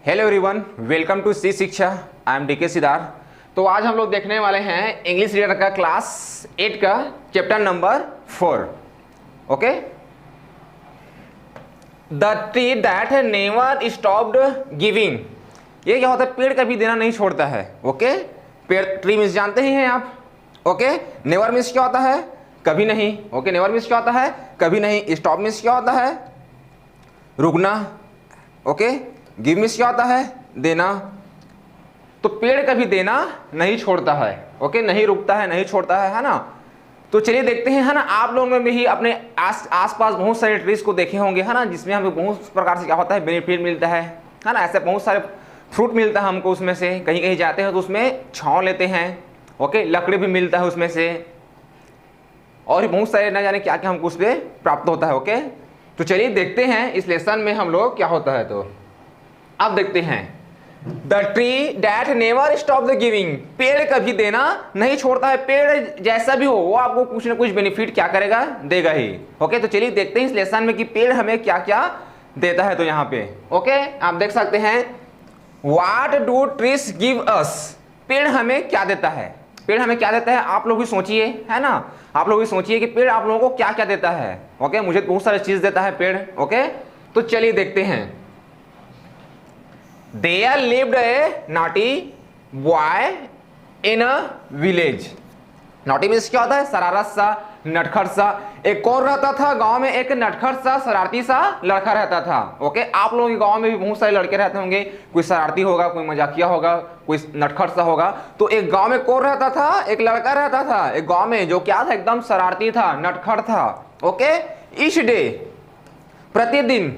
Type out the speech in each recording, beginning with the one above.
Hello everyone, welcome to C Shiksha. I am DK Sidar. तो आज हम लोग देखने वाले हैं इंग्लिश रीडर का क्लास 8 का chapter number 4। Okay, the tree that never stopped giving. ये क्या होता है? पेड़ कभी देना नहीं छोड़ता है। ओके, पेड़ ट्री मीन्स जानते ही हैं आप। ओके, नेवर मीन्स क्या होता है? कभी नहीं। ओके, नेवर मीन्स क्या होता है? कभी नहीं। स्टॉप मीन्स क्या होता है? रुकना। ओके, गिव मीन्स क्या होता है? देना। तो पेड़ कभी देना नहीं छोड़ता है। ओके, नहीं रुकता है, नहीं छोड़ता है ना। तो चलिए देखते हैं, है ना। आप लोगों में भी अपने आसपास बहुत सारे ट्रीज को देखे होंगे, है ना, जिसमें हमें बहुत प्रकार से क्या होता है, बेनिफिट मिलता है ना। ऐसे बहुत सारे फ्रूट मिलता है हमको उसमें से। कहीं कहीं जाते हैं तो उसमें छांव लेते हैं। ओके, लकड़ी भी मिलता है उसमें से, और बहुत सारे न जाने क्या क्या हमको उस पर प्राप्त होता है। ओके, तो चलिए देखते हैं इस लेसन में हम लोग क्या होता है। तो अब देखते हैं, the tree that never stop the giving. पेड़ कभी देना नहीं छोड़ता है। पेड़ जैसा भी हो वो आपको कुछ ना कुछ बेनिफिट क्या करेगा? देगा ही। ओके, तो चलिए देखते हैं इस लेसन में कि पेड़ हमें क्या क्या देता है। तो यहाँ पे ओके आप देख सकते हैं, what do trees give us. पेड़ हमें क्या देता है? पेड़ हमें क्या देता है? आप लोग भी सोचिए, है ना। आप लोग भी सोचिए कि पेड़ आप लोगों को क्या क्या देता है। ओके, मुझे बहुत सारी चीज देता है पेड़। ओके, तो चलिए देखते हैं। There lived a naughty boy in a village। Naughty means क्या होता है? शरारत सा, नटखट सा। एक कौन रहता था गांव में? एक नटखट सा, शरारती सा लड़का रहता था। ओके, आप लोगों के गांव में भी बहुत सारे लड़के रहते होंगे। कोई शरारती होगा, कोई मजाकिया होगा, कोई नटखट सा होगा। तो एक गांव में कौन रहता था? एक लड़का रहता था एक गांव में, जो क्या था? एकदम शरारती था, नटखट था। ओके, ईच डे, प्रतिदिन,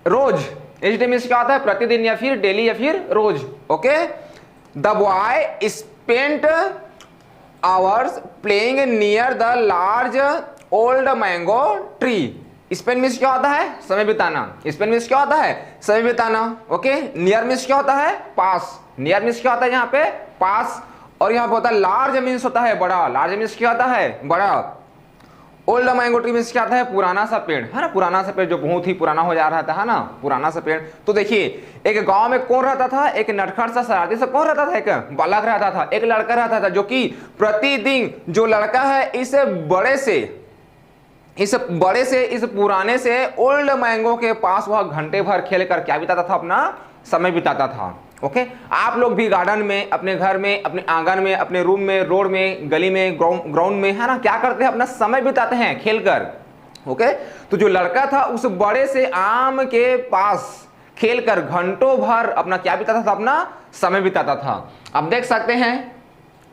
रोज। एच डे मीन्स क्या होता है? प्रतिदिन या फिर डेली या फिर रोज। Okay, the boy spent hours playing near the large old mango tree. Spend means क्या होता है? समय बिताना। स्पेंड मीन्स क्या होता है? समय बिताना। ओके, नियर मीन्स क्या होता है? पास। नियर मीन्स क्या होता है? यहाँ पे पास। और यहाँ पे होता है लार्ज मीन्स होता है बड़ा। लार्ज मीन्स क्या होता है? बड़ा। ओल्ड मैंगो ट्री मीन्स क्या आता है? पुराना सा पेड़, है ना। पुराना सा पेड़ जो बहुत ही पुराना हो जा रहा था, है ना, पुराना सा पेड़। तो देखिए, एक गांव में कौन रहता था? एक नटखट सा, शरारती सा कौन रहता था? एक बालक रहता था, एक लड़का रहता था, जो कि प्रतिदिन, जो लड़का है इस पुराने से ओल्ड मैंगो के पास वह घंटे भर खेल कर क्या बिताता था? अपना समय बिताता था। ओके, आप लोग भी गार्डन में, अपने घर में, अपने आंगन में, अपने रूम में, रोड में, गली में, ग्राउंड में, है ना, क्या करते हैं? अपना समय बिताते हैं खेलकर। ओके, तो जो लड़का था उस बड़े से आम के पास खेलकर घंटों भर अपना क्या बिताता था? अपना समय बिताता था। अब देख सकते हैं,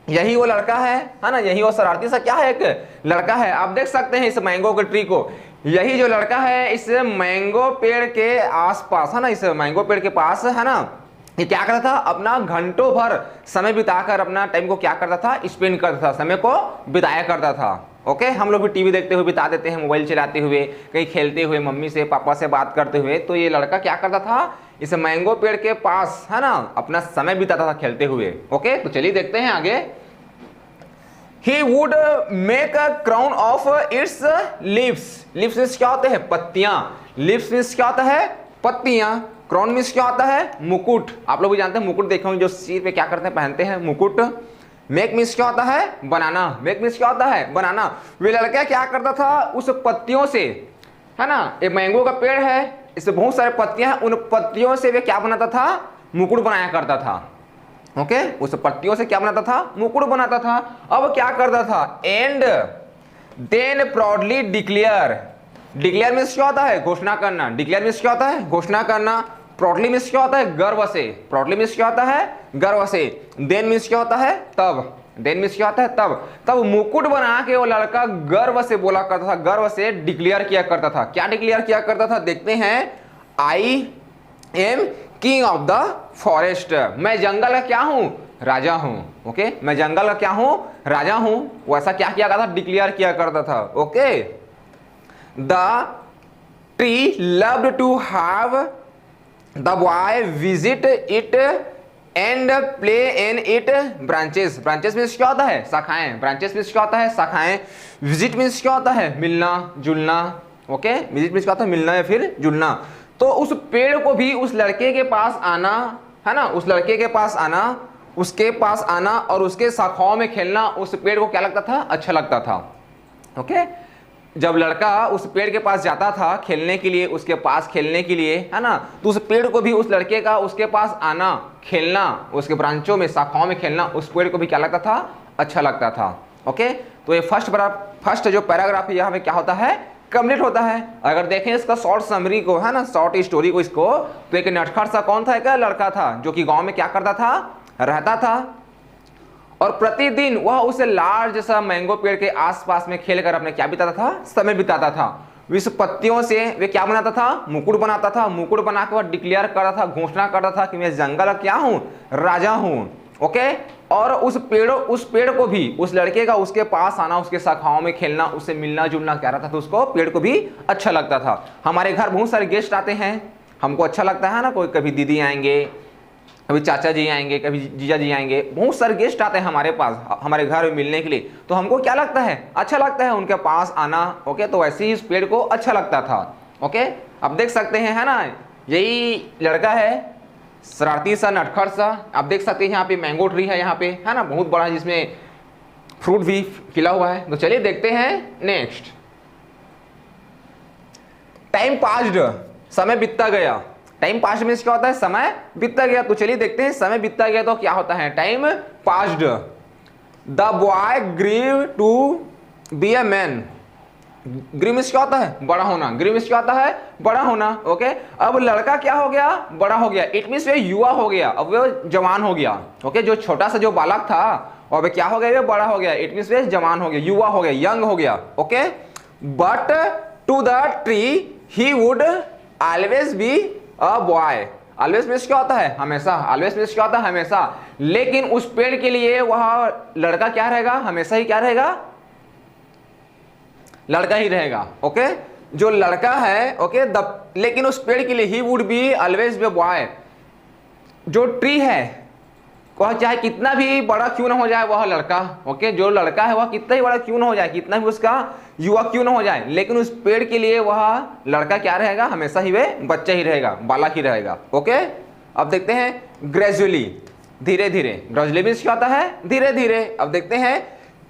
यही वो लड़का है ना, यही वो शरारती सा क्या है? एक लड़का है। आप देख सकते हैं इस मैंगो के ट्री को। यही जो लड़का है इस मैंगो पेड़ के आसपास, है ना, इस मैंगो पेड़ के पास, है ना, ये क्या करता था? अपना घंटों भर समय बिताकर अपना टाइम को क्या करता था? स्पेंड करता था, समय को बिताया करता था। ओके, हम लोग भी टीवी देखते हुए बिता देते हैं, मोबाइल चलाते हुए, कहीं खेलते हुए, मम्मी से पापा से बात करते हुए। तो ये लड़का क्या करता था? इस मैंगो पेड़ के पास, है ना, अपना समय बिताता था खेलते हुए। ओके, तो चलिए देखते हैं आगे। He would make a crown of its leaves। leaves means क्या होते हैं? पत्तियां। leaves मीन्स क्या होता है? पत्तियां। क्राउन मीन्स क्या होता है? मुकुट। आप लोग भी जानते हैं, मुकुट देखे होंगे, जो सिर पे क्या करते हैं? पहनते हैं मुकुट। मेक मीन्स क्या होता है? बनाना। मेक मीन्स क्या होता है? बनाना। वे लड़का क्या करता था? उस पत्तियों से, है ना, एक मैंगो का पेड़ है, इसमें बहुत सारे पत्तियां हैं, उन पत्तियों से वे क्या बनाता था? मुकुट बनाया करता था। ओके, उस पत्तियों से क्या बनाता था? मुकुट बनाता था। अब क्या करता था? And then proudly declare. Declare means क्या होता है? घोषणा करना। डिक्लेयर मीन्स क्या होता है? घोषणा करना। प्राउडली मीन्स क्या होता है? गर्व से। प्राउडली मीन्स क्या होता है? गर्व से। देन मीन्स क्या होता है? तब। देन मीन्स क्या होता है? तब मुकुट बना के वो लड़का गर्व से बोला करता था, गर्व से डिक्लेयर किया करता था। क्या डिक्लेयर किया करता था? देखते हैं। I am king of the forest. मैं जंगल का क्या हूं? राजा हूं। ओके, मैं जंगल का क्या हूं? राजा हूं। वैसा क्या किया करता था? डिक्लेयर किया करता था। Okay, the tree loved to have the boy visit it and play in it branches. Branches means क्या होता है? शाखाएं। ब्रांचेस मीन्स क्या होता है? शाखाएं। विजिट मीन्स क्या होता है? मिलना जुलना। ओके, विजिट मीन्स क्या होता है? मिलना या फिर जुलना। तो उस पेड़ को भी उस लड़के के पास आना, है ना, उस लड़के के पास आना, उसके पास आना और उसके शाखाओं में खेलना उस पेड़ को क्या लगता था? अच्छा लगता था। ओके, जब लड़का उस पेड़ के पास जाता था खेलने के लिए, उसके पास खेलने के लिए, है ना, तो उस पेड़ को भी उस लड़के का उसके पास आना, खेलना, उसके ब्रांचों में, शाखाओं में खेलना उस पेड़ को भी क्या लगता था? अच्छा लगता था। ओके, तो ये फर्स्ट जो पैराग्राफ यहाँ पे क्या होता है? कंप्लीट होता है। अगर देखें इसका शॉर्ट समरी को, है ना, शॉर्ट स्टोरी को, इसको, तो एक नटखट सा कौन था? एक लड़का था जो कि गांव में क्या करता था? रहता था, और प्रतिदिन वह उस लार्ज सा मैंगो पेड़ के आसपास में खेलकर अपने क्या बिताता था? समय बिताता था। विष पत्तियों से वे क्या बनाता था? मुकुट बनाता था। मुकुट बनाकर वह डिक्लेयर करता था, घोषणा करता था कि मैं जंगल का क्या हूं? राजा हूं। ओके, और उस पेड़ को भी उस लड़के का उसके पास आना, उसके शाखाओं में खेलना, उससे मिलना जुलना क्या रहता था? उसको, पेड़ को भी अच्छा लगता था। हमारे घर बहुत सारे गेस्ट आते हैं, हमको अच्छा लगता है ना, कोई कभी दीदी आएंगे, कभी चाचा जी आएंगे, कभी जीजा जी आएंगे, बहुत सारे गेस्ट आते हैं हमारे पास, हमारे घर में मिलने के लिए, तो हमको क्या लगता है? अच्छा लगता है उनके पास आना। ओके, तो वैसे ही इस पेड़ को अच्छा लगता था। ओके, अब देख सकते हैं, है ना, यही लड़का है, शरारती सा, नटखट सा। आप देख सकते हैं यहाँ पे मैंगो ट्री है, यहाँ पे, है ना, बहुत बड़ा, जिसमें फ्रूट भी खिला हुआ है। तो चलिए देखते हैं नेक्स्ट। टाइम पास्ड, समय बीतता गया। टाइम पास्ट मीन्स क्या होता है? समय बीतता गया। तो चलिए देखते हैं समय बीतता गया तो क्या होता है? Time passed. The boy grew to be a man. Grew means क्या होता है? बड़ा होना। ग्रीव मीन्स क्या होता है? बड़ा होना। ओके, अब लड़का क्या हो गया? बड़ा हो गया। इट मीन्स वे युवा हो गया, अब वो जवान हो गया। ओके, जो छोटा सा जो बालक था और वे क्या हो गया? वे बड़ा हो गया। इट मीन्स वे जवान हो गया, युवा हो गया, यंग हो गया। Okay, but to the tree he would always be a boy. Always means क्या होता है? हमेशा। ऑलवेज मीन्स क्या होता है? हमेशा। लेकिन उस पेड़ के लिए वह लड़का क्या रहेगा? हमेशा ही क्या रहेगा? लड़का ही रहेगा। ओके, जो लड़का है, ओके, लेकिन उस पेड़ के लिए he would be always be boy. जो ट्री है वह चाहे कितना भी बड़ा क्यों ना हो जाए वह लड़का, ओके, जो लड़का है वह कितना ही बड़ा क्यों ना हो जाए, कितना भी उसका युवा क्यों ना हो जाए, लेकिन उस पेड़ के लिए वह लड़का क्या रहेगा? हमेशा ही वे बच्चा ही रहेगा, बालक ही रहेगा। ओके, अब देखते हैं ग्रेजुअली, धीरे धीरे। ग्रेजुअली मीन्स क्या होता है? धीरे धीरे। अब देखते हैं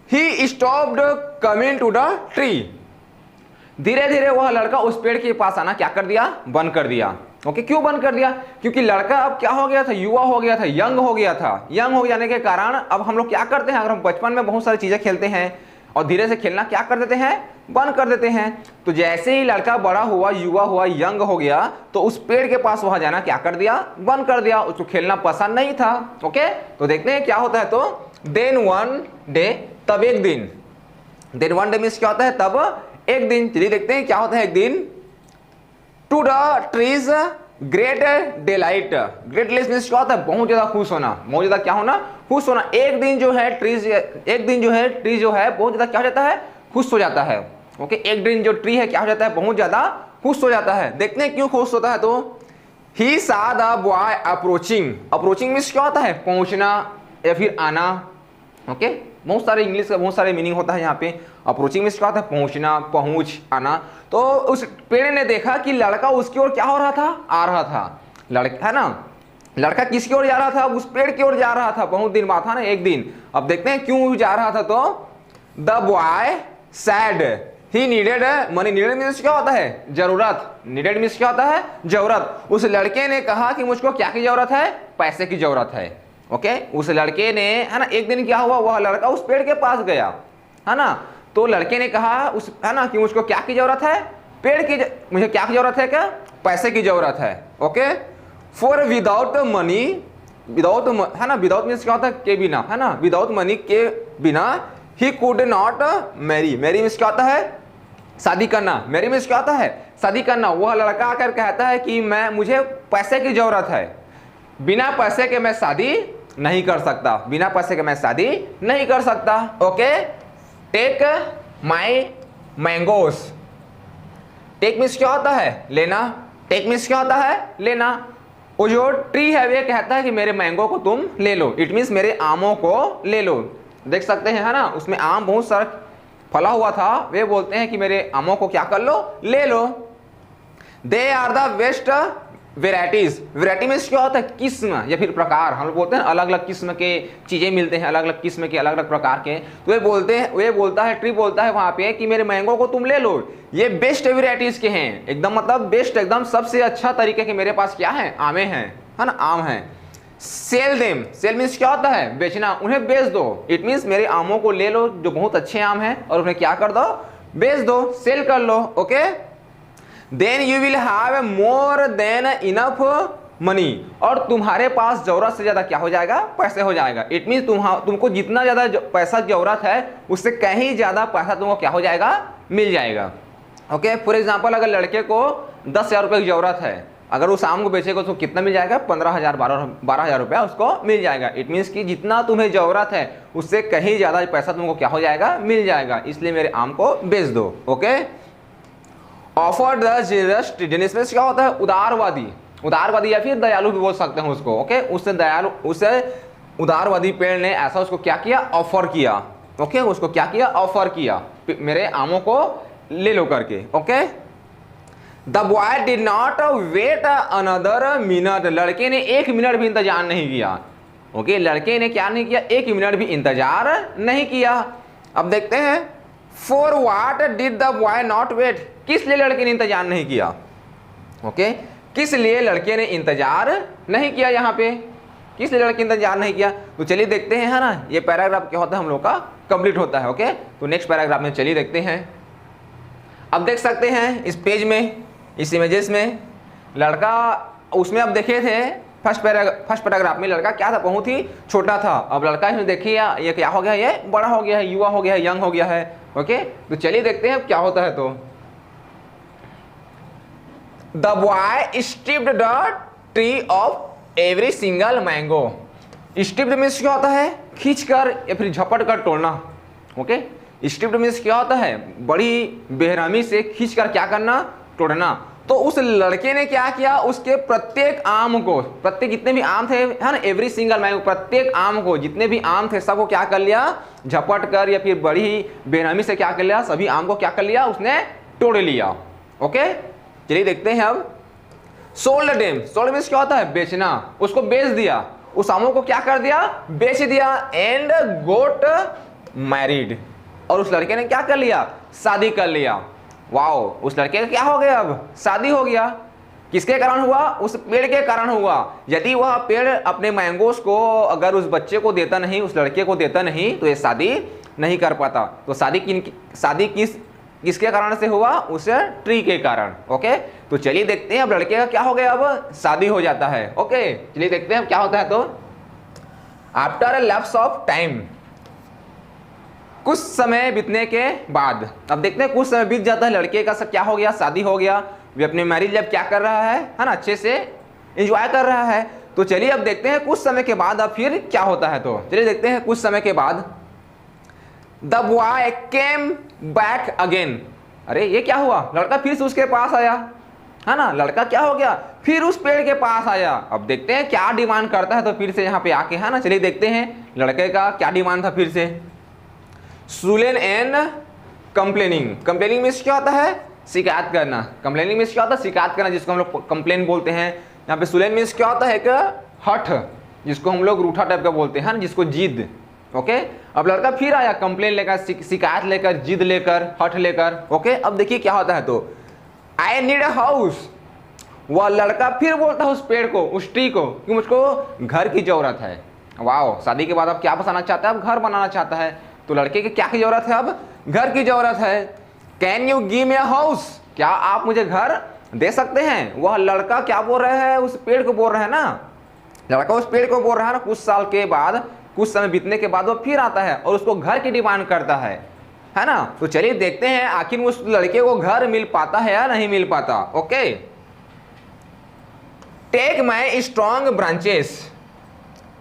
he stopped coming to the tree. धीरे धीरे वह लड़का उस पेड़ के पास आना क्या कर दिया? बंद कर दिया। ओके, क्यों बंद कर दिया? क्योंकि लड़का अब क्या हो गया था? युवा हो गया था, यंग हो गया था। यंग हो जाने के कारण अब हम लोग क्या करते हैं? अगर हम बचपन में बहुत सारी चीजें खेलते हैं और धीरे से खेलना क्या कर देते हैं? बंद कर देते हैं। तो जैसे ही लड़का बड़ा हुआ, युवा हुआ, यंग हो गया, तो उस पेड़ के पास वहां जाना क्या कर दिया? बंद कर दिया। उसको खेलना पसंद नहीं था। ओके, तो देखते हैं क्या होता है। तो देन वन डे, तब एक दिन। देन वन डे मीन्स क्या होता है? तब एक दिन। चलिए देखते हैं क्या होता है एक दिन। To the trees great delight. Great delight means क्या होता है? बहुत ज्यादा खुश होना, बहुत ज्यादा क्या होना? खुश होना। एक दिन जो है ट्री जो है बहुत ज्यादा क्या हो जाता है? खुश हो जाता है। ओके, एक दिन जो ट्री है क्या हो जाता है? बहुत ज्यादा खुश हो जाता है। देखते हैं क्यों खुश होता है। तो ही सा the boy approaching. Approaching means क्या होता है? पहुंचना या फिर आना। ओके, बहुत सारे इंग्लिश का बहुत सारे मीनिंग होता है यहाँ पे। अप्रोचिंग मीन्स क्या होता है? पहुंचना, पहुंच, आना। तो उस पेड़ ने देखा कि लड़का उसकी ओर क्या हो रहा था? आ रहा था। लड़का है ना, लड़का किसकी ओर जा रहा था? उस पेड़ की ओर जा रहा था। बहुत दिन बाद था ना, एक दिन। अब देखते हैं क्यों जा रहा था। तो the boy sad he needed money. Needed means क्या होता है? जरूरत। नीडेड मीन्स क्या होता है? जरूरत। उस लड़के ने कहा कि मुझको क्या की जरूरत है? पैसे की जरूरत है। ओके, उस लड़के ने, है ना, एक दिन क्या हुआ? वह लड़का उस पेड़ के पास गया, है ना, तो लड़के ने कहा उस, है ना, कि मुझको क्या की जरूरत है? पेड़ की मुझे क्या की जरूरत है? क्या? पैसे की जरूरत है। Okay, for without money, without, है ना, विदाउट मीन्स क्या होता है? के बिना, है ना, विदाउट मनी, के बिना। He could not marry. Marry means क्या होता है? शादी करना। मैरी मीन्स क्या होता है? शादी करना। वह लड़का आकर कहता है कि मुझे पैसे की जरूरत है, बिना पैसे के मैं शादी नहीं कर सकता, बिना पैसे के मैं शादी नहीं कर सकता। Okay, take my mangoes. Take means क्या होता है? लेना। टेक मीन्स क्या होता है? लेना। वो जो ट्री है वे कहता है कि मेरे मैंगो को तुम ले लो। इट मीन्स मेरे आमों को ले लो। देख सकते हैं, है ना, उसमें आम बहुत सारा फला हुआ था। वे बोलते हैं कि मेरे आमों को क्या कर लो? ले लो। They are the best varieties. Variety में क्या होता है? किस्म या फिर प्रकार। हम लोग बोलते हैं अलग अलग किस्म के चीजें मिलते हैं, अलग अलग किस्म के, अलग अलग प्रकार के। तो ये बोलता है ट्री बोलता है वहां पे कि मेरे मैंगो को तुम ले लो, ये बेस्ट वेराइटीज के हैं, एकदम मतलब बेस्ट, एकदम सबसे अच्छा तरीके के मेरे पास क्या है? आमे हैं, है ना, आम है। सेल देम, सेल मीन्स क्या होता है? बेचना, उन्हें बेच दो। इट मीन्स मेरे आमों को ले लो जो बहुत अच्छे आम हैं और उन्हें क्या कर दो? बेच दो, सेल कर लो। Okay, then you will have more than enough money, और तुम्हारे पास जरूरत से ज्यादा क्या हो जाएगा? पैसे हो जाएगा। इट मीन्स तुमको जितना ज्यादा पैसा जरूरत है उससे कहीं ज्यादा पैसा तुमको क्या हो जाएगा? मिल जाएगा। ओके, फॉर एग्जाम्पल अगर लड़के को 10,000 रुपये की जरूरत है, अगर उस आम को बेचेगा तो कितना मिल जाएगा? 15,000 12,000 रुपया उसको मिल जाएगा। इट मीन्स कि जितना तुम्हें जरूरत है उससे कहीं ज्यादा पैसा तुमको क्या हो जाएगा? मिल जाएगा, इसलिए मेरे आम को बेच दो। Okay, offer the generous, generous क्या होता है? उदारवादी, उदारवादी या फिर दयालु भी बोल सकते हैं उसको। ओके, उससे उदारवादी पेड़ ने ऐसा उसको क्या किया? ऑफर किया। ओके, उसको क्या किया? ऑफर किया, मेरे आमों को ले लो करके। Okay, the boy did not wait another minute, लड़के ने 1 मिनट भी इंतजार नहीं किया। ओके, लड़के ने क्या नहीं किया? 1 मिनट भी इंतजार नहीं किया। अब देखते हैं, for what did the boy not wait, किस लिए लड़के ने इंतजार नहीं किया? ओके, किस लिए लड़के ने इंतजार नहीं किया? यहाँ पे किस लिए लड़के इंतजार नहीं किया? तो चलिए देखते हैं, है ना, ये पैराग्राफ क्या होता है हम लोग का? कंप्लीट होता है। ओके, तो नेक्स्ट पैराग्राफ में चलिए देखते हैं। अब देख सकते हैं इस पेज में, इस इमेजेस में, लड़का उसमें अब देखे थे फर्स्ट पैराग्राफ में लड़का क्या था? बहुत ही छोटा था। अब लड़का इसमें देखिए ये क्या हो गया? ये बड़ा हो गया है, युवा हो गया है, यंग हो गया है। ओके, तो चलिए देखते हैं क्या होता है। तो the boy stripped the tree of every single mango. Stripped means क्या होता है? खींचकर या फिर झपट कर तोड़ना। ओके, स्ट्रिप्ड मीन्स क्या होता है? बड़ी बेरहमी से खींचकर क्या करना? तोड़ना। तो उस लड़के ने क्या किया? उसके प्रत्येक आम को, प्रत्येक जितने भी आम थे, है ना, एवरी सिंगल मैंगो, प्रत्येक आम को, जितने भी आम थे सबको क्या कर लिया? झपट कर या फिर बड़ी ही बेरहमी से क्या कर लिया? सभी आम को क्या कर लिया? उसने तोड़ लिया। ओके, चलिए देखते हैं अब। सोल्ड डेम, सोल्ड मीन्स क्या होता है? बेचना, उसको बेच दिया, उस आमों को क्या कर दिया? बेच दिया। एंड गोट मैरिड, और उस लड़के ने क्या कर लिया? शादी कर लिया। वाओ, उस लड़के का क्या हो गया? अब शादी हो गया। किसके कारण हुआ? उस पेड़ के कारण हुआ। यदि वह पेड़ अपने मैंगोस को अगर उस बच्चे को देता नहीं, उस लड़के को देता नहीं, तो ये शादी नहीं कर पाता। तो शादी किसके कारण से हुआ? उस ट्री के कारण। ओके, तो चलिए देखते हैं अब लड़के का क्या हो गया? अब शादी हो जाता है। ओके, चलिए देखते हैं अब क्या होता है। तो after a lapse of time, कुछ समय बीतने के बाद, अब देखते हैं कुछ समय बीत जाता है, लड़के का सब क्या हो गया? शादी हो गया। वे अपने मैरिज लाइफ क्या कर रहा है ना, अच्छे से एंजॉय कर रहा है। तो चलिए अब देखते हैं कुछ समय के बाद अब फिर क्या होता है। तो चलिए देखते हैं कुछ समय के बाद। The boy came back again, अरे ये क्या हुआ? लड़का फिर से उसके पास आया, है ना, लड़का क्या हो गया? फिर उस पेड़ के पास आया। अब देखते हैं क्या डिमांड करता है। तो फिर से यहाँ पे आके, है ना, चलिए देखते हैं लड़के का क्या डिमांड था फिर से। सुलेन एंड कंप्लेनिंग, कंप्लेनिंग मीन्स क्या होता है? शिकायत करना। कंप्लेनिंग मीन्स क्या होता है? शिकायत करना, जिसको हम लोग कंप्लेन बोलते हैं। यहाँ पे सुलेन मीन्स क्या होता है? एक हठ, जिसको हम लोग रूठा टाइप का बोलते हैं, जिसको जिद। ओके, अब लड़का फिर आया कंप्लेन लेकर, शिकायत लेकर, जिद लेकर, हठ लेकर। ओके, अब देखिए क्या होता है। तो आई नीड अ हाउस, वह लड़का फिर बोलता है उस पेड़ को, उस ट्री को, कि मुझको घर की जरूरत है। वाह, शादी के बाद अब क्या बनाना चाहता है? अब घर बनाना चाहता है। तो लड़के की क्या की जरूरत है? अब घर की जरूरत है। Can you give me a house, क्या आप मुझे घर दे सकते हैं? वह लड़का क्या बोल रहा है? उस पेड़ को बोल रहा है ना, लड़का उस पेड़ को बोल रहा है ना। कुछ साल के बाद, कुछ समय बीतने के बाद वो फिर आता है और उसको घर की डिमांड करता है ना। तो चलिए देखते हैं आखिर उस लड़के को घर मिल पाता है या नहीं मिल पाता। Okay, take my strong branches,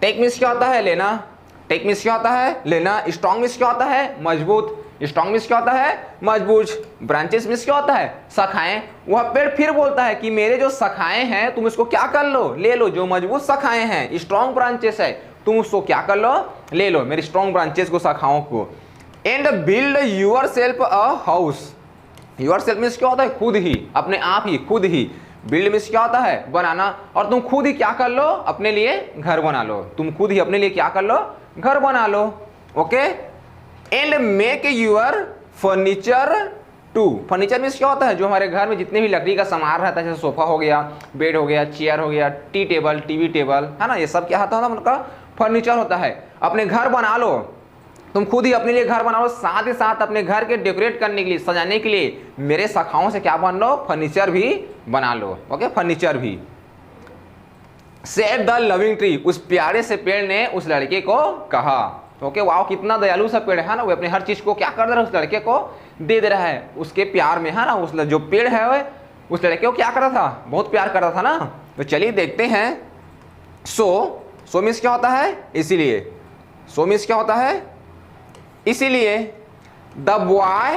take means क्या होता है? लेना। टेक मीन्स क्या होता है? लेना। स्ट्रॉन्ग मीन्स क्या होता है? मजबूत। स्ट्रॉन्ग मीन्स क्या होता है? मजबूत। ब्रांचेस मीन्स क्या होता है? शाखाएं। वह पेड़ फिर बोलता है कि मेरे जो शाखाएं हैं तुम इसको क्या कर लो? ले लो। जो मजबूत शाखाएं हैं, स्ट्रॉन्ग ब्रांचेस है, तुम उसको क्या कर लो? ले लो, मेरी स्ट्रॉन्ग ब्रांचेस को, शाखाओं को। And build yourself a house, yourself means क्या होता है, खुद ही, अपने आप ही, खुद ही। बिल्ड मीन्स क्या होता है, बनाना, और तुम खुद ही क्या कर लो, अपने लिए घर बना लो, तुम खुद ही अपने लिए क्या कर लो, घर बना लो। Okay, and make your furniture too. Furniture means क्या होता है, जो हमारे घर में जितने भी लकड़ी का सामान रहता है, जैसे सोफा हो गया, बेड हो गया, चेयर हो गया, टी टेबल, टीवी टेबल, है ना, ये सब क्या होता है, उनका फर्नीचर होता है। अपने घर बना लो, तुम खुद ही अपने लिए घर बना लो, साथ ही साथ अपने घर के डेकोरेट करने के लिए, सजाने के लिए मेरे शाखाओं से क्या बन लो, फर्नीचर भी बना लो। ओके, फर्नीचर भी। सेड द लविंग ट्री, उस प्यारे से पेड़ ने उस लड़के को कहा। ओके, वाह कितना दयालु सा पेड़ है ना, वो अपने हर चीज को क्या कर दे रहा है, उस लड़के को दे दे रहा है, उसके प्यार में, है ना। उस जो पेड़ है वो उस लड़के को क्या कर रहा था, बहुत प्यार कर रहा था ना। तो चलिए देखते हैं। सो मीन्स क्या होता है, इसीलिए। सो मीन्स क्या होता है, इसीलिए। The boy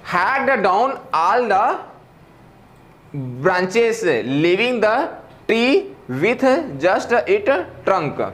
had down all the branches living the tree with just it trunk.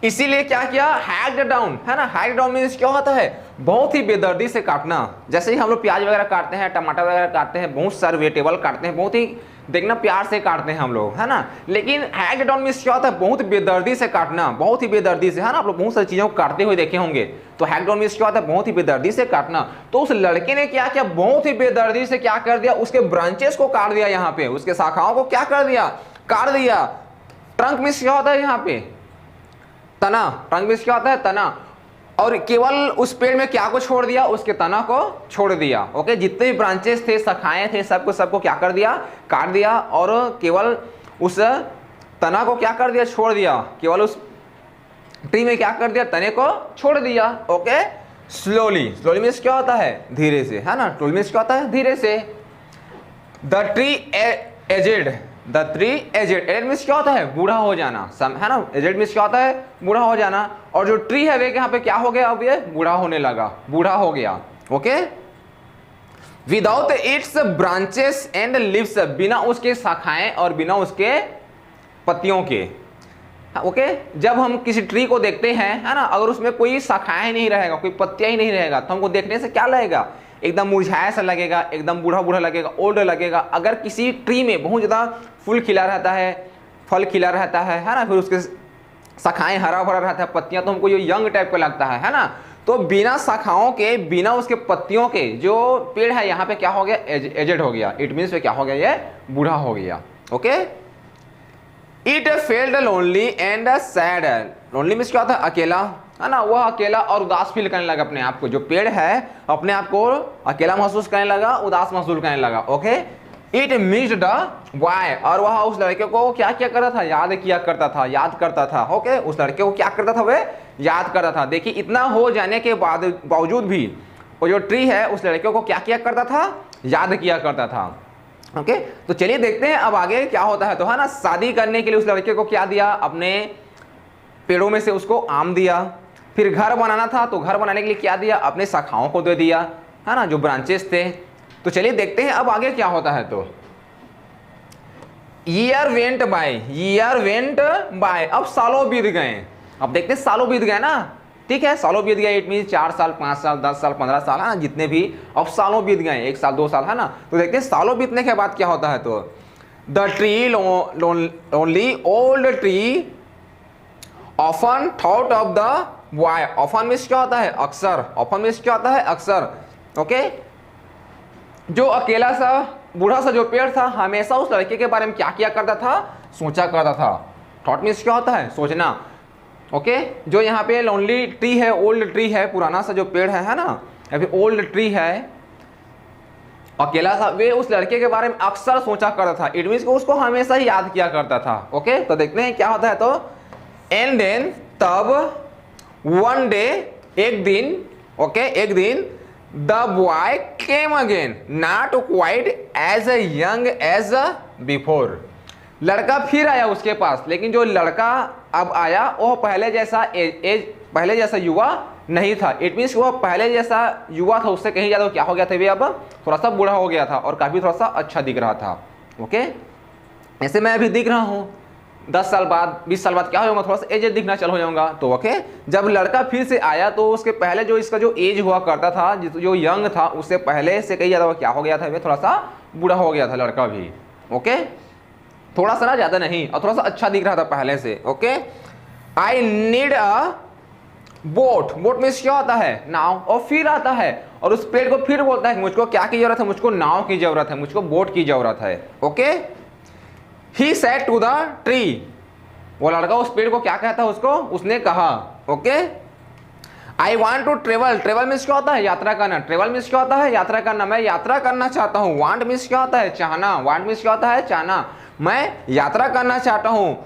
इसीलिए क्या किया, हैक्ड डाउन, है ना। हैक्ड डाउन मीन्स क्या होता है, बहुत ही बेदर्दी से काटना। जैसे ही हम लोग प्याज वगैरह काटते हैं, टमाटर वगैरह काटते हैं, बहुत सारे वेजिटेबल काटते हैं, बहुत ही देखना प्यार से काटते हैं हम लोग, है ना। लेकिन हैक्ड डाउन मीन्स क्या होता है, बहुत बेदर्दी से काटना, बहुत ही बेदर्दी से, है ना। आप लोग बहुत सारी चीजों को काटते हुए देखे होंगे। तो हैक्ड डाउन मीन्स क्या होता है, बहुत ही बेदर्दी से काटना। तो उस लड़के ने क्या किया, बहुत ही बेदर्दी से क्या कर दिया, उसके ब्रांचेस को काट दिया, यहाँ पे उसके शाखाओं को क्या कर दिया, काट दिया। ट्रंक मीन्स क्या होता है, यहाँ पे तना। ट्रंक मीन्स क्या होता है, तना। और केवल उस पेड़ में क्या को छोड़ दिया, उसके तना को छोड़ दिया। ओके, जितने भी ब्रांचेस थे, शाखाएं थे, सबको क्या कर दिया, काट दिया, और केवल उस तना को क्या कर दिया, छोड़ दिया। केवल उस ट्री में क्या कर दिया, तने को छोड़ दिया। Okay, slowly. स्लोली मीन्स क्या होता है, धीरे से, है ना। स्लोली मीन्स क्या होता है, धीरे से। The tree aged, the tree aged. Aged means क्या होता है, बूढ़ा हो जाना, है ना। एजेड मीन्स क्या होता है, बूढ़ा हो जाना। और जो ट्री है वे यहाँ पे क्या हो गया, अब ये बूढ़ा होने लगा, बूढ़ा हो गया। Okay, without its branches and leaves, बिना उसके शाखाएं और बिना उसके पत्तियों के। ओके, जब हम किसी ट्री को देखते हैं, है ना, अगर उसमें कोई शाखाएं नहीं रहेगा, कोई पत्तियां ही नहीं रहेगा, तो हमको देखने से क्या लगेगा, एकदम मुरझाया सा लगेगा, एकदम बूढ़ा बूढ़ा लगेगा, ओल्ड लगेगा। अगर किसी ट्री में बहुत ज़्यादा फूल खिला रहता है, फल खिला रहता है ना, फिर उसके शाखाएं हरा भरा रहता है, पत्तियां, तो हमको ये यंग टाइप का लगता है ना। तो बिना शाखाओं के, बिना उसके पत्तियों के जो पेड़ है, यहाँ पे क्या हो गया, एजेड हो गया। इट मीन्स क्या हो गया, ये बूढ़ा हो गया। Okay, it failed lonely and sad. Lonely means क्या होता है, अकेला, है ना। वह अकेला और उदास फील करने लगा अपने आप को। जो पेड़ है अपने आप को अकेला महसूस करने लगा, उदास महसूस करने लगा। Okay, it missed the boy, और वह उस लड़के को क्या किया करता था, याद किया करता था, याद करता था। ओके, उस लड़के को क्या करता था, वह याद करता था। देखिए, इतना हो जाने के बावजूद भी वो जो ट्री है उस लड़के को क्या किया करता था, याद किया करता था। ओके, तो चलिए देखते हैं अब आगे क्या होता है। तो है ना, शादी करने के लिए उस लड़के को क्या दिया, अपने पेड़ों में से उसको आम दिया। फिर घर बनाना था, तो घर बनाने के लिए क्या दिया, अपने शाखाओं को दे दिया, है ना, जो ब्रांचेस थे। तो चलिए देखते हैं अब आगे क्या होता है। तो year went by, year went by, अब सालों बीत गए। अब देखते हैं, सालों बीत गए ना, ठीक है, सालों बीत गए। इट मीन 4 साल, 5 साल, 10 साल, 15 साल, है ना, जितने भी, अब सालों बीत गए, 1 साल, 2 साल, है ना। तो देखते हैं सालों बीतने के बाद क्या होता है। तो the tree only old tree often thought of the boy. Often means क्या होता है, अक्सर। ऑफन मीन्स क्या होता है, अक्सर। ओके, जो अकेला सा बूढ़ा सा जो पेड़ था, हमेशा उस लड़के के बारे में क्या किया करता था, सोचा करता था। थॉट मीन्स क्या होता है, सोचना। ओके, जो यहाँ पे लोनली ट्री है, ओल्ड ट्री है, पुराना सा जो पेड़ है ना, अभी ओल्ड ट्री है, अकेला सा, वे उस लड़के के बारे में अक्सर सोचा करता था। इट मीन्स उसको हमेशा ही याद किया करता था। ओके, तो देखते हैं क्या होता है। तो एंड देन, तब, वन डे, एक दिन, ओके, एक दिन, the boy came again, not quite as young as before. लड़का फिर आया उसके पास, लेकिन जो लड़का अब आया वो पहले जैसा युवा नहीं था। इट मीन्स वह पहले जैसा युवा था, उससे कहीं ज्यादा क्या हो गया था, वे अब थोड़ा सा बूढ़ा हो गया था और काफी थोड़ा सा अच्छा दिख रहा था। ओके, ऐसे मैं अभी दिख रहा हूँ, 10 साल बाद 20 साल बाद क्या हो जाऊंगा, थोड़ा सा एज दिखना चालू हो जाऊंगा। तो ओके, जब लड़का फिर से आया तो उसके पहले जो इसका जो एज हुआ करता था, जो यंग था, उससे पहले से कही जाता वो क्या हो गया था, वे थोड़ा सा बूढ़ा हो गया था लड़का भी। ओके, थोड़ा सा ना, ज्यादा नहीं, और थोड़ा सा अच्छा दिख रहा था पहले से। Okay, I need a boat. Boat में क्या होता है, नाव, और फिर आता है और उस पेड़ को फिर बोलता है मुझको क्या की जरूरत है, मुझको नाव की जरूरत है, मुझको बोट की जरूरत है। Okay, he said to the tree. वो लड़का उस पेड़ को क्या कहता है, उसको उसने कहा। Okay, I want to travel. Travel means क्या होता है, यात्रा करना। ट्रेवल मीन्स क्या होता है, यात्रा करना। मैं यात्रा करना चाहता हूँ। वांट मीन्स क्या होता है, चाहना। वांट मीन्स क्या होता है, चाहना। मैं यात्रा करना चाहता हूँ।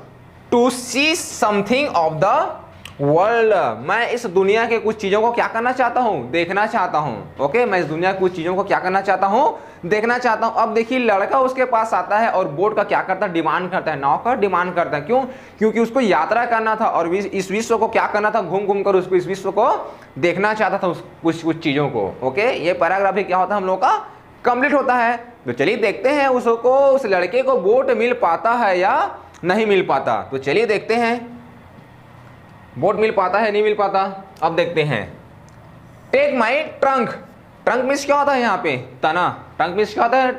To see something of the world. मैं इस दुनिया के कुछ चीजों को क्या करना चाहता हूँ, देखना चाहता हूँ। ओके, मैं इस दुनिया की कुछ चीजों को क्या करना चाहता हूँ, देखना चाहता हूँ। अब देखिए लड़का उसके पास आता है और बोट का क्या करता है, डिमांड करता है, नाव का डिमांड करता है। क्यों? क्योंकि उसको यात्रा करना था और इस विश्व को क्या करना था, घूम घूम कर उसको इस विश्व को देखना चाहता था, कुछ चीजों को। ओके, ये पैराग्राफ क्या होता है हम लोग का, कंप्लीट होता है। तो चलिए देखते हैं उसको, उस लड़के को बोट मिल पाता है या नहीं मिल पाता। तो चलिए देखते हैं बोट मिल पाता है नहीं मिल पाता। अब देखते हैं। Take my trunk. Trunk means क्या होता है यहाँ पे, तना। ट्रंक मीन्स क्या होता है,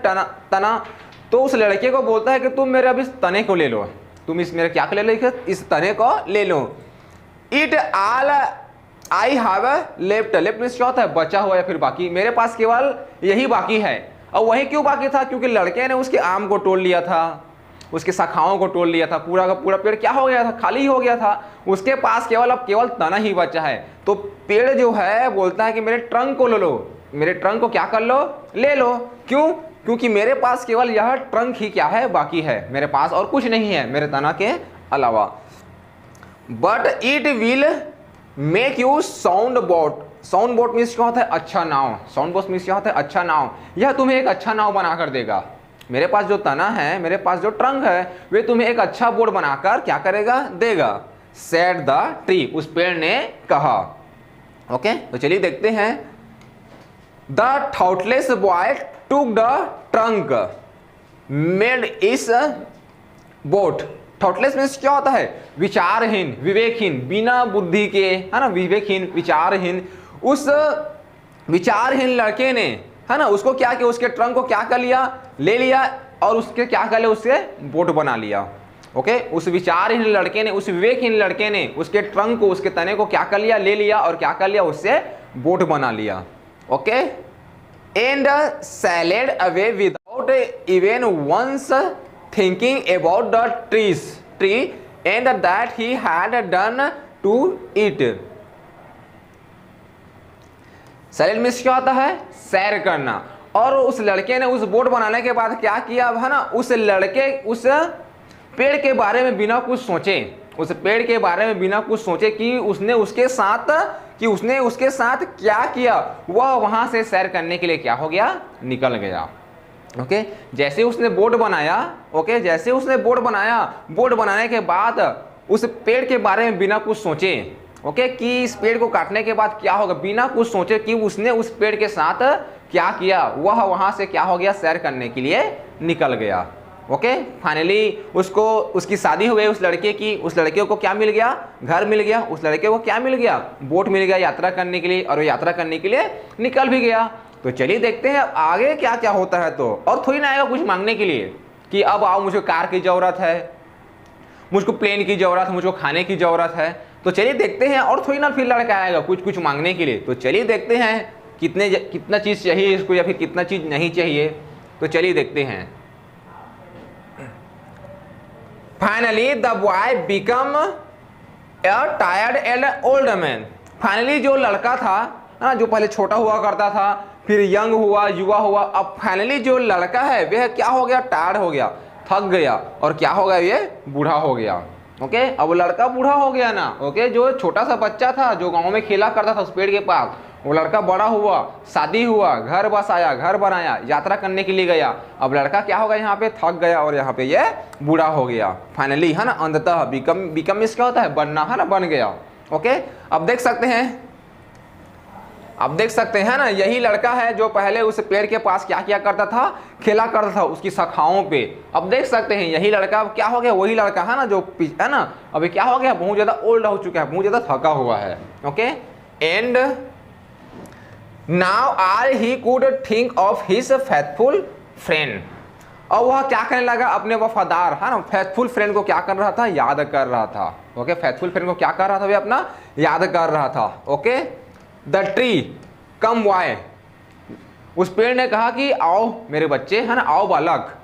तना। तो उस लड़के को बोलता है कि तुम मेरे अब इस तने को ले लो, तुम इस मेरे क्या को ले लो, इस तने को ले लो। It all I have left. Left means क्या होता है, बचा हुआ या फिर बाकी। मेरे पास केवल यही बाकी है। और वही क्यों बाकी था, क्योंकि लड़के ने उसके आम को तोड़ लिया था, उसके शाखाओं को तोड़ लिया था, पूरा का पूरा पेड़ क्या हो गया था, खाली हो गया था। उसके पास अब केवल तना ही बचा है। तो पेड़ जो है बोलता है कि मेरे ट्रंक को ले लो, मेरे ट्रंक को क्या कर लो, ले लो। क्यों? क्योंकि मेरे पास केवल यह ट्रंक ही क्या है, बाकी है, मेरे पास और कुछ नहीं है मेरे तना के अलावा। But it will make you sound boat. Sound boat means क्या होता है, अच्छा नाव। साउंड बोट मीन्स क्या होता है, अच्छा नाव। यह तुम्हें एक अच्छा नाव बना कर देगा। मेरे पास जो तना है, मेरे पास जो ट्रंक है, वे तुम्हें एक अच्छा बोर्ड बनाकर क्या करेगा, देगा। Said the tree. उस पेड़ ने कहा। ओके, तो चलिए देखते हैं। The thoughtless boy took the trunk made इस बोट। थॉटलेस मीन्स क्या होता है, विचारहीन, विवेकहीन, बिना बुद्धि के, है ना, विवेकहीन, विचारहीन। उस विचारहीन लड़के ने, है ना, उसको क्या किया, उसके ट्रंक को क्या कर लिया, ले लिया और उसके क्या कर लिया, उससे बोट बना लिया। ओके, उस विचारहीन लड़के ने, उस विवेकहीन लड़के ने उसके ट्रंक को, उसके तने को क्या कर लिया, ले लिया और क्या कर लिया, उससे बोट बना लिया। Okay, and sailed away without even once thinking about the tree and that he had done to it. Sailed means क्या होता है, सैर करना। और उस लड़के ने उस बोट बनाने के बाद क्या किया, है ना, उस लड़के उस पेड़ के बारे में बिना कुछ सोचे, उस पेड़ के बारे में बिना कुछ सोचे कि उसने उसके साथ क्या किया, वह वहां से सैर करने के लिए क्या हो गया, निकल गया। ओके, जैसे उसने बोट बनाया, ओके, जैसे उसने बोट बनाया, बोट बनाने के बाद उस पेड़ के बारे में बिना कुछ सोचे, ओके, कि इस पेड़ को काटने के बाद क्या होगा, बिना कुछ सोचे कि उसने उस पेड़ के साथ क्या किया, वह वहां से क्या हो गया, सैर करने के लिए निकल गया। ओके, फाइनली उसको, उसकी शादी हो गई उस लड़के की। उस लड़के को क्या मिल गया, घर मिल गया। उस लड़के को क्या मिल गया, बोट मिल गया यात्रा करने के लिए, और वो यात्रा करने के लिए निकल भी गया। तो चलिए देखते हैं आगे क्या क्या होता है। तो और थोड़ी ना आएगा कुछ मांगने के लिए कि अब आओ, मुझे कार की जरूरत है, मुझको प्लेन की जरूरत है, मुझको खाने की जरूरत है। तो चलिए देखते हैं, और थोड़ी ना फिर लड़का आएगा कुछ कुछ मांगने के लिए। तो चलिए देखते हैं कितना चीज चाहिए इसको, या फिर कितना चीज नहीं चाहिए। तो चलिए देखते हैं। Finally the boy become a tired and old man. Finally जो लड़का था ना, जो पहले छोटा हुआ करता था, फिर यंग हुआ, युवा हुआ, अब फाइनली जो लड़का है वह क्या हो गया, टायर्ड हो गया, थक गया, और क्या हो गया, ये बूढ़ा हो गया। ओके, अब लड़का बूढ़ा हो गया ना। ओके, जो छोटा सा बच्चा था जो गांव में खेला करता था उस पेड़ के पास, वो लड़का बड़ा हुआ, शादी हुआ, घर बसाया, घर बनाया, यात्रा करने के लिए गया। अब लड़का क्या होगा, यहाँ पे थक गया और यहाँ पे ये बूढ़ा हो गया फाइनली, है ना। अंततः बिकम इस क्या होता है, बनना, है ना, बन गया। ओके, अब देख सकते हैं आप देख सकते हैं ना, यही लड़का है जो पहले उस पेड़ के पास क्या किया करता था, खेला करता था उसकी शाखाओं पे। अब देख सकते हैं यही लड़का अब क्या हो गया, वही लड़का है ना जो है ना, अभी क्या हो गया, बहुत ज्यादा ओल्ड हो चुका है, बहुत ज्यादा थका हुआ है। Okay, and now all he could think of his faithful friend. और वह क्या करने लगा, अपने वफादार है ना फेथफुल फ्रेंड को क्या कर रहा था, याद कर रहा था। ओके, फेथफुल फ्रेंड को क्या कर रहा था, वे अपना याद कर रहा था। ओके, द ट्री कम वाय, उस पेड़ ने कहा कि आओ मेरे बच्चे है ना, आओ बालक।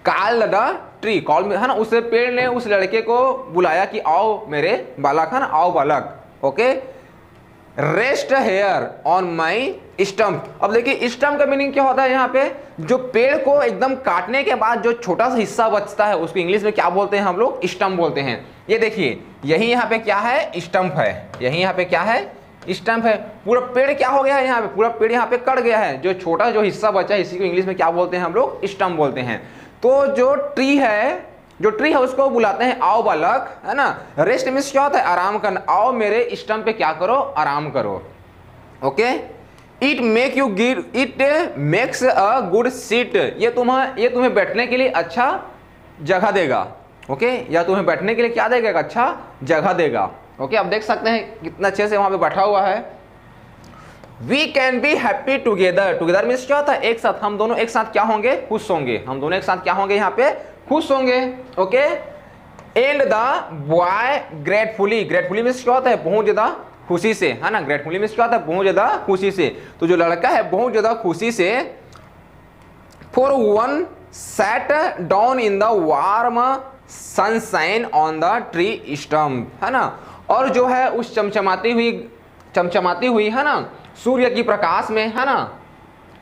कॉल द ट्री, कॉल में है ना, उस पेड़ ने उस लड़के को बुलाया कि आओ मेरे बालक है ना, आओ बालक। Okay, rest here on my stump. अब देखिए स्टम्प का मीनिंग क्या होता है, यहाँ पे जो पेड़ को एकदम काटने के बाद जो छोटा सा हिस्सा बचता है उसको इंग्लिश में क्या बोलते हैं हम लोग, स्टम्प बोलते हैं। ये देखिए यही यहाँ पे क्या है, स्टम्प है, यही यहाँ पे क्या है, स्टम्प है। पूरा पेड़ क्या हो गया है, यहाँ पे पूरा पेड़ यहाँ पे कट गया है, जो छोटा जो हिस्सा बचा है इसी को इंग्लिश में क्या बोलते हैं हम लोग, स्टम्प बोलते हैं। तो जो ट्री है उसको बुलाते हैं आओ बालक है ना। रेस्ट मींस क्या होता है, आराम करना, आओ मेरे स्टम्प पे क्या करो, आराम करो। Okay, it makes a good seat, ये तुम्हें बैठने के लिए अच्छा जगह देगा। ओके, या तुम्हें बैठने के लिए क्या देगा, अच्छा जगह देगा। ओके, आप देख सकते हैं कितना अच्छे से वहां पे बैठा हुआ है। We can be happy together, together means क्या होता है, एक साथ, हम दोनों एक साथ क्या होंगे, खुश होंगे, हम दोनों एक साथ क्या होंगे, यहाँ पे खुश होंगे। Okay, and the boy gratefully, gratefully means क्या होता है, बहुत ज्यादा खुशी से है ना, ग्रेटफुली मीन्स क्या होता है, बहुत ज्यादा खुशी से। तो जो लड़का है बहुत ज्यादा खुशी से, for one sat down in the warm sunshine on the tree stump है ना, और जो है उस चमचमाती हुई है ना सूर्य की प्रकाश में है ना,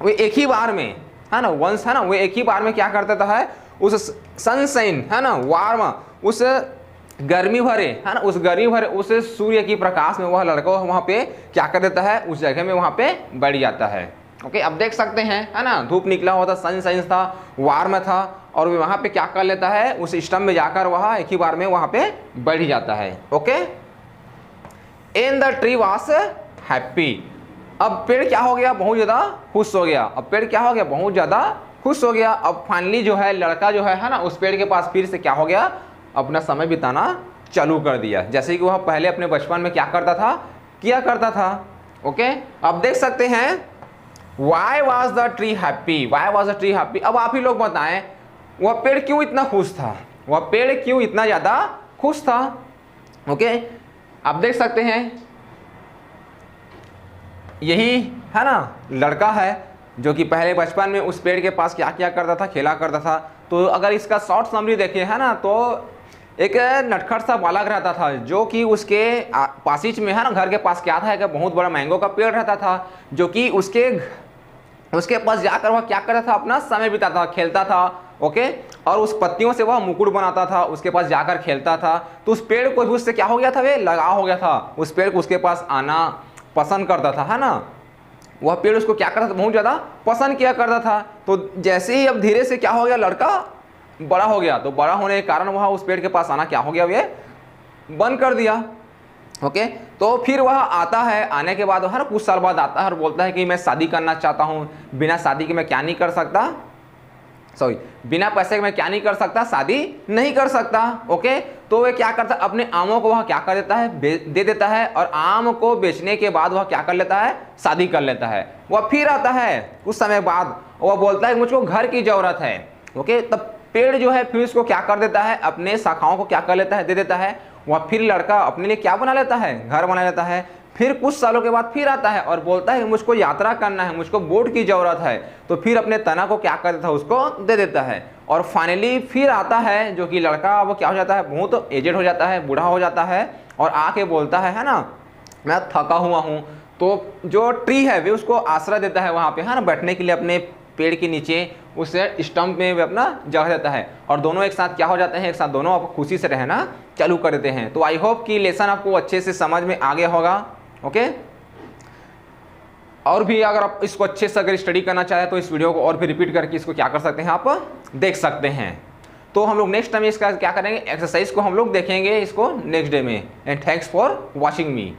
वो एक ही बार में है ना, वंस है ना, वो एक ही बार में क्या करता है, उस सनशाइन है ना, वार्म, उस गर्मी भरे है ना, उस गर्मी भरे उस सूर्य की प्रकाश में वह लड़का वहां पे क्या कर देता है, उस जगह में वहां पे बैठ जाता है। ओके, अब देख सकते हैं है ना, धूप निकला हुआ था, सनशाइन था, वार्म था, और वो वहां पे क्या कर लेता है, उस स्टम्प में जाकर वह एक ही बार में वहां पे बैठ जाता है। Okay, and the tree was happy, अब पेड़ क्या हो गया, बहुत ज्यादा खुश हो गया। अब पेड़ क्या हो गया, बहुत ज्यादा खुश हो गया। अब फाइनली जो है लड़का जो है ना, उस पेड़ के पास फिर से क्या हो गया, अपना समय बिताना चालू कर दिया, जैसे कि वह पहले अपने बचपन में क्या करता था, किया करता था। ओके, अब देख सकते हैं why was the tree happy, why was the tree happy. अब आप ही लोग बताएं वह पेड़ क्यों इतना खुश था, वह पेड़ क्यों इतना ज्यादा खुश था। ओके, आप देख सकते हैं यही है ना लड़का है जो कि पहले बचपन में उस पेड़ के पास क्या किया करता था, खेला करता था। तो अगर इसका शॉर्ट समरी देखें है ना, तो एक नटखट सा बालक रहता था जो कि उसके पासिच में है ना, घर के पास क्या था, एक बहुत बड़ा मैंगो का पेड़ रहता था, जो कि उसके पास जाकर वह क्या करता था, अपना समय बिताता था, खेलता था। ओके, और उस पत्तियों से वह मुकुट बनाता था, उसके पास जाकर खेलता था। तो उस पेड़ को भी उससे क्या हो गया था, वे लगाव हो गया था, उस पेड़ को उसके पास आना पसंद करता था है ना, वह पेड़ उसको क्या करता था, बहुत ज्यादा पसंद किया करता था। तो जैसे ही अब धीरे से क्या हो गया, लड़का बड़ा हो गया, तो बड़ा होने के कारण वह उस पेड़ के पास आना क्या हो गया, वे बंद कर दिया। ओके, तो फिर वह आता है, आने के बाद हर कुछ साल बाद आता है और बोलता है कि मैं शादी करना चाहता हूँ, बिना शादी के मैं क्या नहीं कर सकता, बिना पैसे के मैं क्या नहीं कर सकता, शादी नहीं कर सकता। ओके, तो वह क्या करता है, अपने आमों को वह क्या कर देता है, दे देता है, और आम को बेचने के बाद वह क्या कर लेता है, शादी कर लेता है। वह फिर आता है कुछ समय बाद, वह बोलता है मुझको घर की जरूरत है। ओके, तब पेड़ जो है फिर उसको क्या कर देता है, अपने शाखाओं को क्या कर लेता है, दे देता है। वह फिर लड़का अपने लिए क्या बना लेता है, घर बना लेता है। फिर कुछ सालों के बाद फिर आता है और बोलता है मुझको यात्रा करना है, मुझको बोट की जरूरत है। तो फिर अपने तना को क्या कर देता है, उसको दे देता है। और फाइनली फिर आता है जो कि लड़का वो क्या हो जाता है, बहुत एजेड हो जाता है, बूढ़ा हो जाता है, और आके बोलता है ना, मैं थका हुआ हूँ। तो जो ट्री है वे उसको आश्रय देता है वहाँ पे है ना, बैठने के लिए अपने पेड़ के नीचे उस स्टम्प में वे अपना जगह देता है, और दोनों एक साथ क्या हो जाते हैं, एक साथ दोनों आप खुशी से रहना चालू कर देते हैं। तो आई होप कि लेसन आपको अच्छे से समझ में आ गया होगा। ओके, और भी अगर आप इसको अच्छे से अगर स्टडी करना चाहें तो इस वीडियो को और भी रिपीट करके इसको क्या कर सकते हैं, आप देख सकते हैं। तो हम लोग नेक्स्ट टाइम इसका क्या करेंगे, एक्सरसाइज को हम लोग देखेंगे इसको नेक्स्ट डे में। And thanks for watching me.